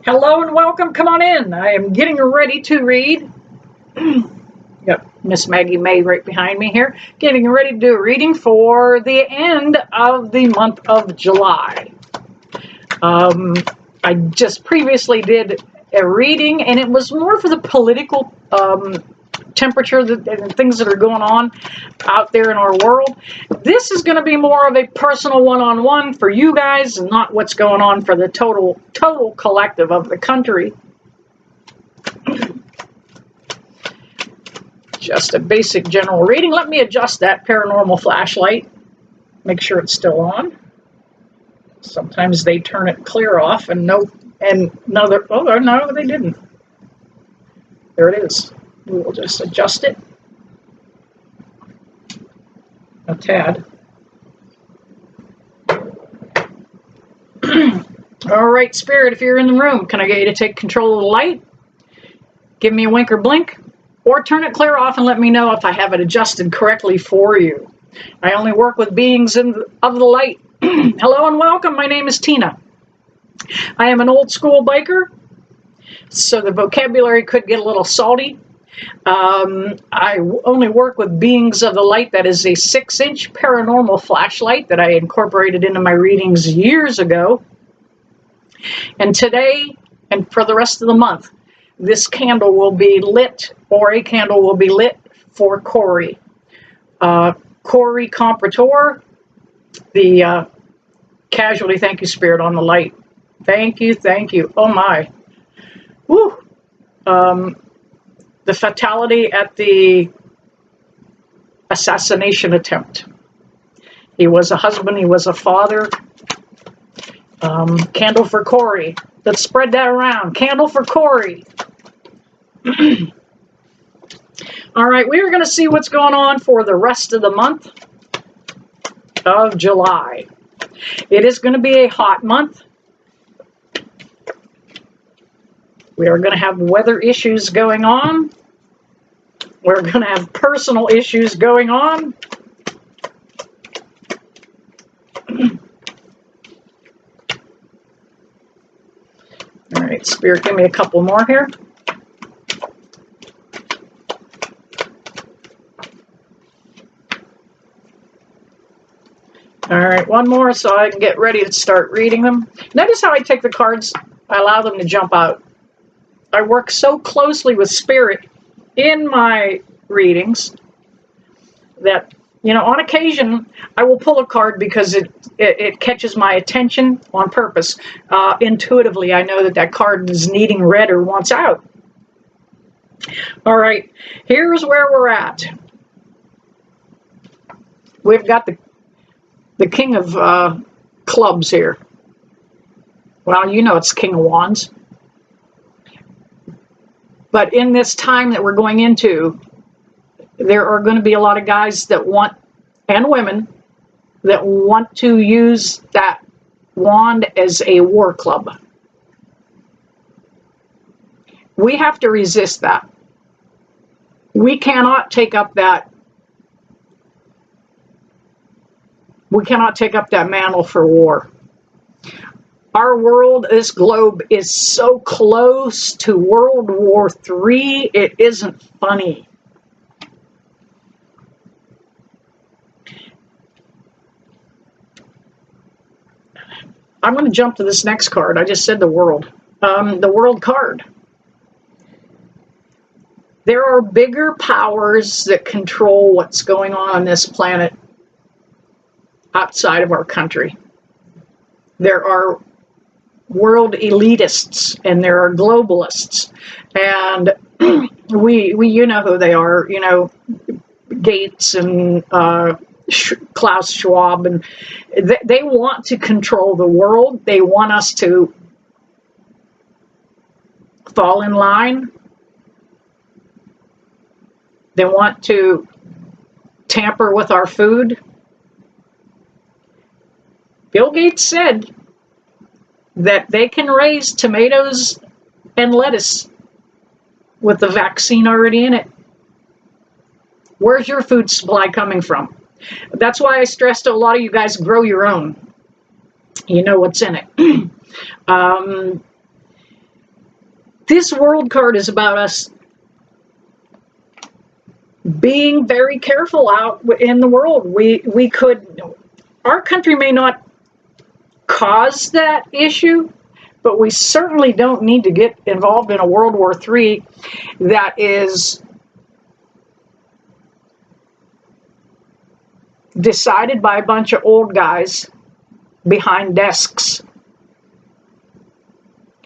Hello and welcome. Come on in. I am getting ready to read. Got Miss Maggie May right behind me here. Getting ready to do a reading for the end of the month of July. I just previously did a reading, and it was more for the political temperature and things that are going on out there in our world. This is going to be more of a personal one-on-one for you guys, and not what's going on for the total collective of the country. Just a basic general reading. Let me adjust that paranormal flashlight. Make sure it's still on. Sometimes they turn it clear off oh no, they didn't. There it is. We'll just adjust it a tad. All right, Spirit, if you're in the room, can I get you to take control of the light? Give me a wink or blink, or turn it clear off and let me know if I have it adjusted correctly for you. I only work with beings of the light. Hello and welcome. My name is Tina. I am an old school biker, so the vocabulary could get a little salty. I only work with beings of the light. That is a 6-inch paranormal flashlight that I incorporated into my readings years ago. And today, and for the rest of the month, this candle will be lit, or a candle will be lit for Corey. Corey Comparator, the casualty. Thank you, Spirit, on the light. Thank you, thank you. Oh my. Woo. The fatality at the assassination attempt. He was a husband, he was a father. Candle for Corey. Let's spread that around. Candle for Corey. All right, we are going to see what's going on for the rest of the month of July. It is going to be a hot month. We are going to have weather issues going on. We're going to have personal issues going on. All right, Spirit, give me a couple more here. All right, one more so I can get ready to start reading them. Notice how I take the cards, I allow them to jump out. I work so closely with Spirit in my readings that, you know, on occasion I will pull a card because it catches my attention on purpose. Intuitively, I know that card is needing read or wants out. All right, here's where we're at. We've got the King of Clubs here. Well, you know it's King of Wands. But in this time that we're going into, there are going to be a lot of guys that want, and women, that want to use that wand as a war club. We have to resist that. We cannot take up that. We cannot take up that mantle for war. Our world, this globe, is so close to World War III, it isn't funny. I'm going to jump to this next card. I just said the world. The world card. There are bigger powers that control what's going on this planet outside of our country. There are world elitists and there are globalists, and we you know who they are, you know, Gates and Klaus Schwab, and they want to control the world. They want us to fall in line. They want to tamper with our food. Bill Gates said that they can raise tomatoes and lettuce with the vaccine already in it. Where's your food supply coming from? That's why I stressed to a lot of you guys, grow your own. You know what's in it. This world card is about us being very careful out in the world. We could, our country may not cause that issue, but we certainly don't need to get involved in a World War III that is decided by a bunch of old guys behind desks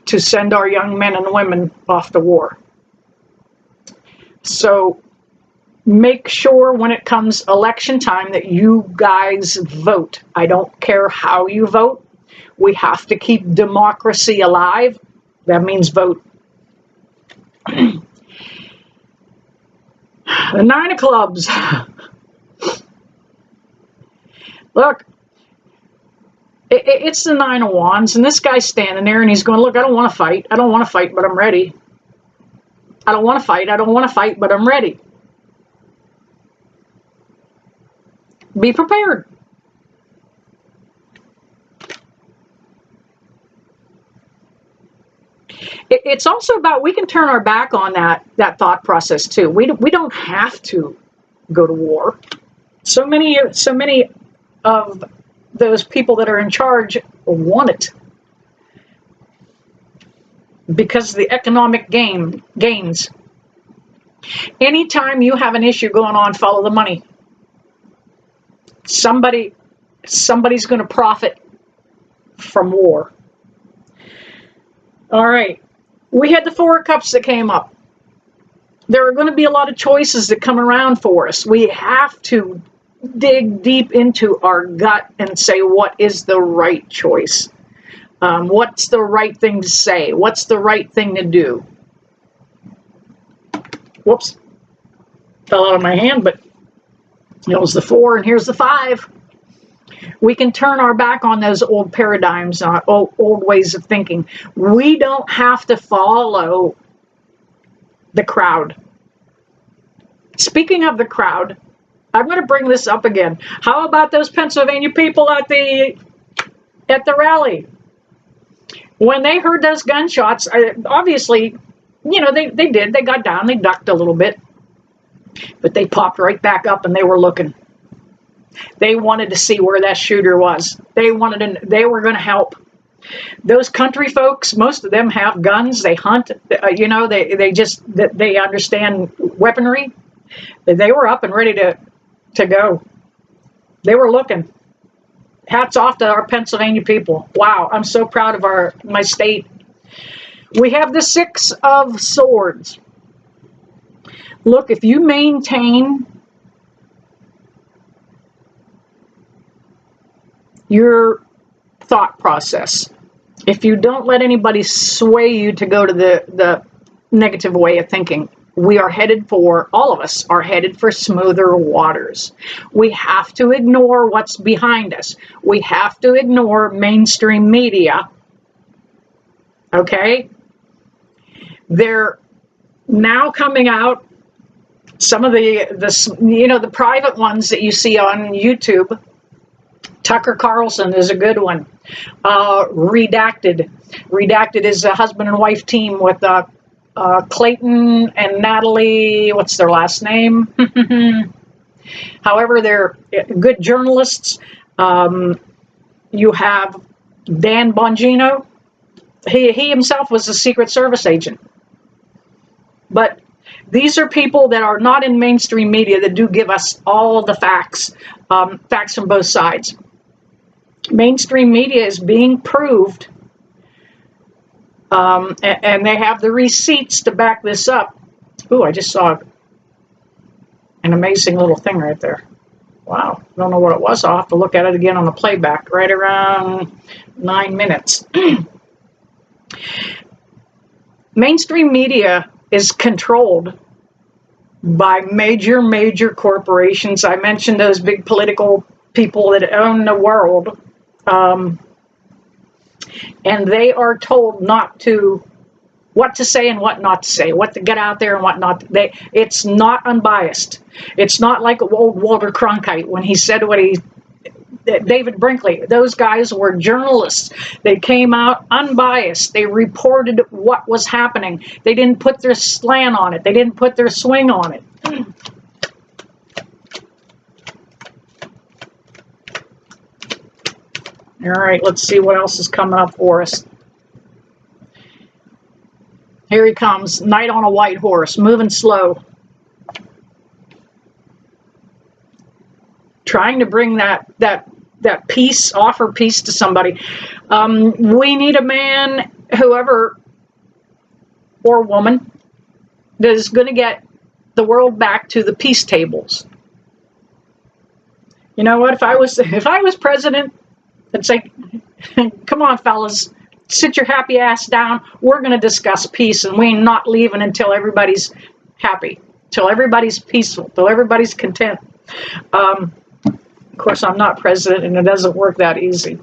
to send our young men and women off to war. So make sure when it comes election time that you guys vote. I don't care how you vote. We have to keep democracy alive. That means vote. The Nine of Clubs. Look, it's the Nine of Wands, and this guy's standing there and he's going, look, I don't want to fight. I don't want to fight, but I'm ready. I don't want to fight. I don't want to fight, but I'm ready. Be prepared. It's also about, we can turn our back on that thought process too. We don't have to go to war. So many of those people that are in charge want it because of the economic gains. Anytime you have an issue going on, follow the money. Somebody's going to profit from war. All right. We had the Four of Cups that came up. There are going to be a lot of choices that come around for us. We have to dig deep into our gut and say, what is the right choice? What's the right thing to say? What's the right thing to do? Whoops. Fell out of my hand, but it was the 4 and here's the 5. We can turn our back on those old paradigms, old ways of thinking. We don't have to follow the crowd. Speaking of the crowd, I'm going to bring this up again. How about those Pennsylvania people at the rally? When they heard those gunshots, obviously, they did. They got down. They ducked a little bit. But they popped right back up and they were looking. They wanted to see where that shooter was. They were going to help. Those country folks, most of them have guns. They hunt. They understand weaponry. They were up and ready to go. They were looking. Hats off to our Pennsylvania people. Wow, I'm so proud of my state. We have the 6 of Swords. Look, if you maintain your thought process, if you don't let anybody sway you to go to the negative way of thinking, we are headed for, all of us are headed for smoother waters. We have to ignore what's behind us. We have to ignore mainstream media. Okay? They're now coming out, some of the private ones that you see on YouTube. Tucker Carlson is a good one. Redacted. Redacted is a husband and wife team with Clayton and Natalie. What's their last name? However, they're good journalists. You have Dan Bongino. He himself was a Secret Service agent. But these are people that are not in mainstream media that do give us all the facts from both sides. Mainstream media is being proved, and they have the receipts to back this up. Ooh, I just saw an amazing little thing right there. Wow, don't know what it was. I'll have to look at it again on the playback. Right around 9 minutes. Mainstream media is controlled by major corporations. I mentioned those big political people that own the world. And they are told what to say and what not to say, what to get out there and what not. It's not unbiased. It's not like old Walter Cronkite when he said what he David Brinkley. Those guys were journalists. They came out unbiased. They reported what was happening. They didn't put their slant on it. They didn't put their swing on it. All right, let's see what else is coming up for us. Here he comes, knight on a white horse, moving slow. Trying to bring that peace, offer peace to somebody. We need a man, whoever, or woman, that is going to get the world back to the peace tables. You know what? If I was president, I'd say, come on, fellas, sit your happy ass down. We're going to discuss peace, and we ain't not leaving until everybody's happy, till everybody's peaceful, till everybody's content. Of course, I'm not president, and it doesn't work that easy.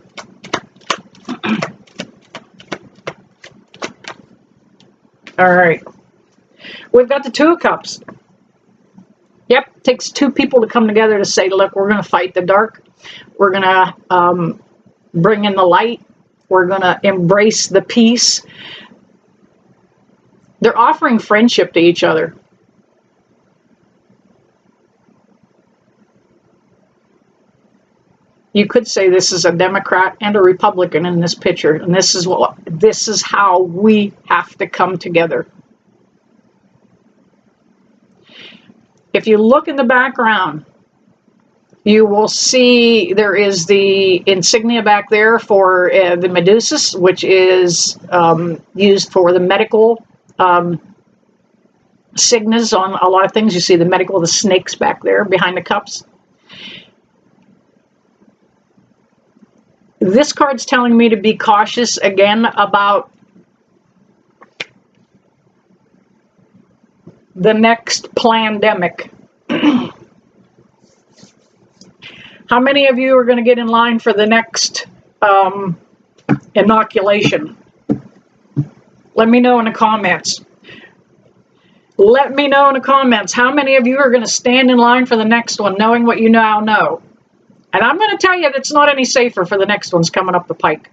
All right. We've got the Two of Cups. Yep, it takes two people to come together to say, look, we're going to fight the dark. We're going to bring in the light. We're going to embrace the peace. They're offering friendship to each other. You could say this is a Democrat and a Republican in this picture, and this is how we have to come together. If you look in the background, you will see there is the insignia back there for the Medusas, which is used for the medical signas on a lot of things. You see the medical, the snakes back there behind the cups. This card's telling me to be cautious again about the next pandemic. How many of you are going to get in line for the next inoculation? Let me know in the comments. Let me know in the comments how many of you are going to stand in line for the next one, knowing what you now know. And I'm going to tell you that's not any safer for the next ones coming up the pike.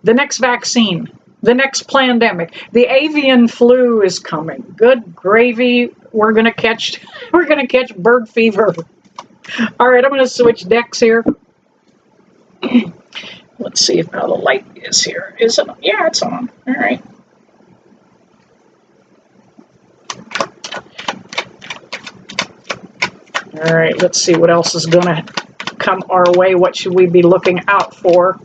The next vaccine, the next pandemic, the avian flu is coming. Good gravy, we're going to catch bird fever. All right, I'm going to switch decks here. Let's see if now the light is here. Is it? Yeah, it's on. All right. All right, let's see what else is going to come our way. What should we be looking out for?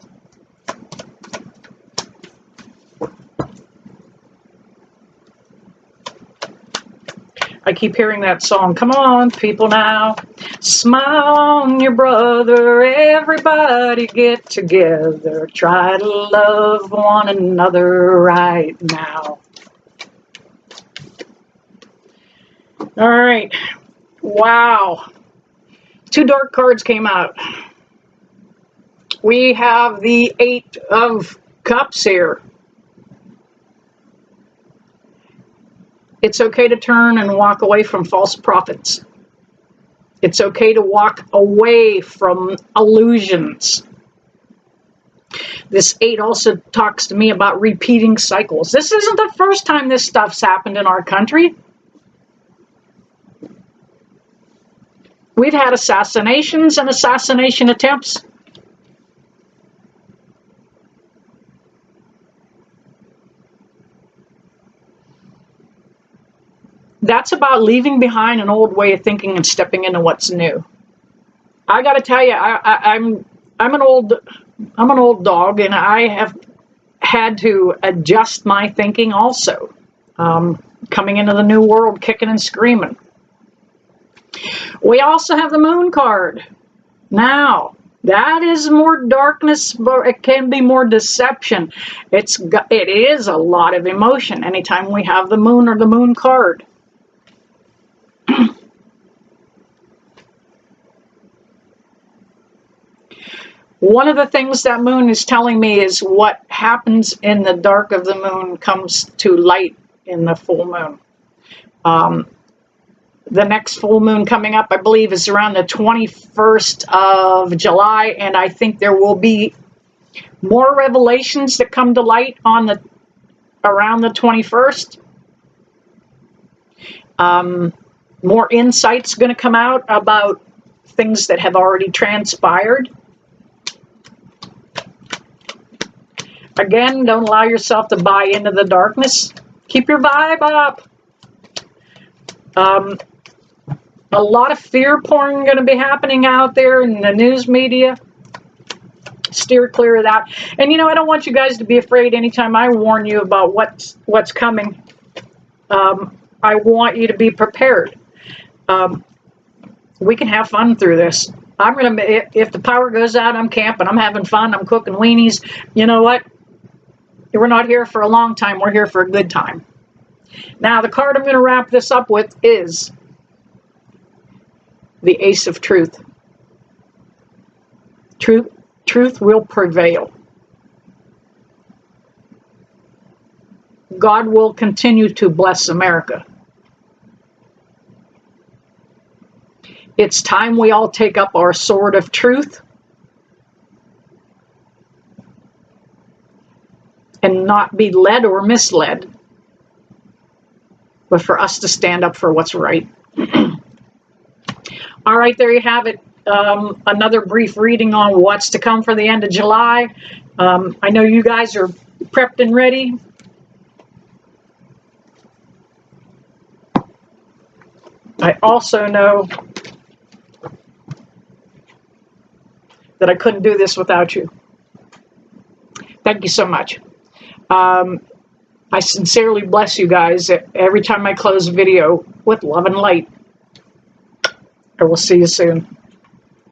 I keep hearing that song. Come on, people now. Smile on your brother. Everybody get together. Try to love one another right now. All right. Wow. Two dark cards came out. We have the Eight of Cups here. It's okay to turn and walk away from false prophets. It's okay to walk away from illusions. This 8 also talks to me about repeating cycles. This isn't the first time this stuff's happened in our country. We've had assassinations and assassination attempts. That's about leaving behind an old way of thinking and stepping into what's new. I got to tell you, I'm an old dog, and I have had to adjust my thinking also. Coming into the new world, kicking and screaming. We also have the Moon card. Now, that is more darkness, but it can be more deception. It is a lot of emotion anytime we have the Moon or the Moon card. One of the things that Moon is telling me is what happens in the dark of the Moon comes to light in the full moon. The next full moon coming up, I believe, is around the 21st of July, and I think there will be more revelations that come to light on around the 21st. More insights going to come out about things that have already transpired. Again, don't allow yourself to buy into the darkness. Keep your vibe up. A lot of fear porn going to be happening out there in the news media. Steer clear of that. And I don't want you guys to be afraid anytime I warn you about what's coming. I want you to be prepared. We can have fun through this. If the power goes out, I'm camping, I'm having fun, I'm cooking weenies. You know what? We're not here for a long time. We're here for a good time. Now, the card I'm going to wrap this up with is the Ace of Truth. Truth will prevail. God will continue to bless America. It's time we all take up our sword of truth and not be led or misled, but for us to stand up for what's right. All right, there you have it. Another brief reading on what's to come for the end of July. I know you guys are prepped and ready. I also know that I couldn't do this without you. Thank you so much. I sincerely bless you guys every time I close a video with love and light. I will see you soon.